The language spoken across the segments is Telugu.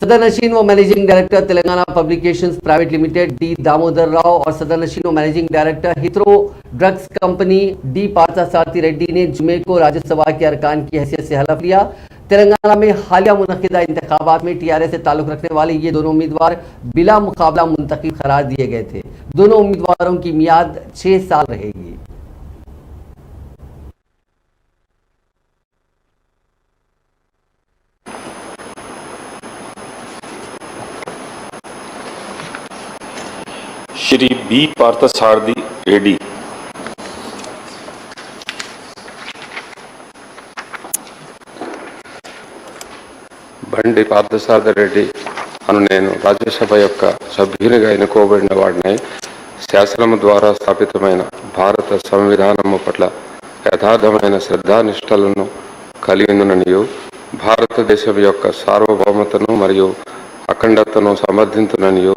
सदरनशीन व managing director Telangana publications private limited D Damodar Rao और सदरनशीन व managing director Hetero drugs company D Parthasarathy Reddy ने जुमे को राज्यसभा के अरकान की हैसियत से हलफ लिया। तेलंगाना में हालिया मुनक़िदा इंतखाबात में टीआरएस से ताल्लुक रखने वाले ये दोनों उम्मीदवार बिला मुकाबला मुंतखब करार दिए गए थे। दोनों उम्मीदवारों की मियाद 6 साल रहेगी। श्री बी पार्थसारथी रेड्डी బండి పార్థసారథి రెడ్డి అను నేను రాజ్యసభ యొక్క సభ్యునిగా ఎన్నుకోబడిన వాడిని శాసనము ద్వారా స్థాపితమైన భారత సంవిధానము పట్ల యథార్థమైన శ్రద్ధానిష్టలను కలిగిననియు భారతదేశం యొక్క సార్వభౌమతను మరియు అఖండతను సమర్థించుననియు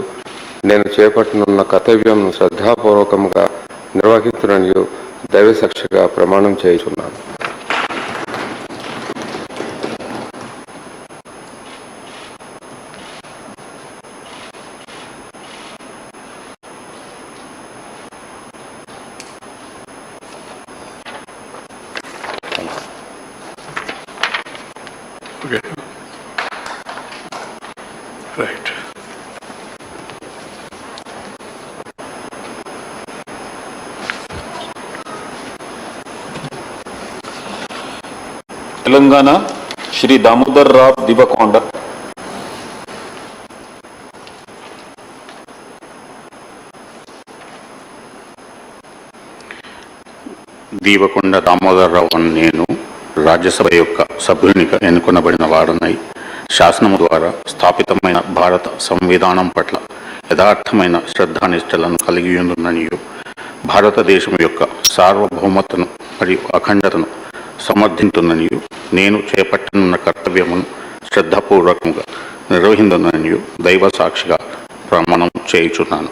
నేను చేపట్టనున్న కర్తవ్యంను శ్రద్ధాపూర్వకంగా నిర్వహించుననియు దైవసాక్షిగా ప్రమాణం చేయుచున్నాను। Okay. Right. तेलंगाना श्री दामोदर राव दिवकोंडा దీవకొండ దామోదరరావు అని నేను రాజ్యసభ యొక్క సభ్యునిగా ఎన్నుకొనబడిన వాడనై శాసనము ద్వారా స్థాపితమైన భారత సంవిధానం పట్ల యథార్థమైన శ్రద్ధానిష్టలను కలిగి ఉండుననియు భారతదేశం యొక్క సార్వభౌమతను మరియు అఖండతను సమర్థించుననియు నేను చేపట్టనున్న కర్తవ్యమును శ్రద్ధాపూర్వకంగా నిర్వహించుననియు దైవ సాక్షిగా ప్రమాణం చేయుచున్నాను।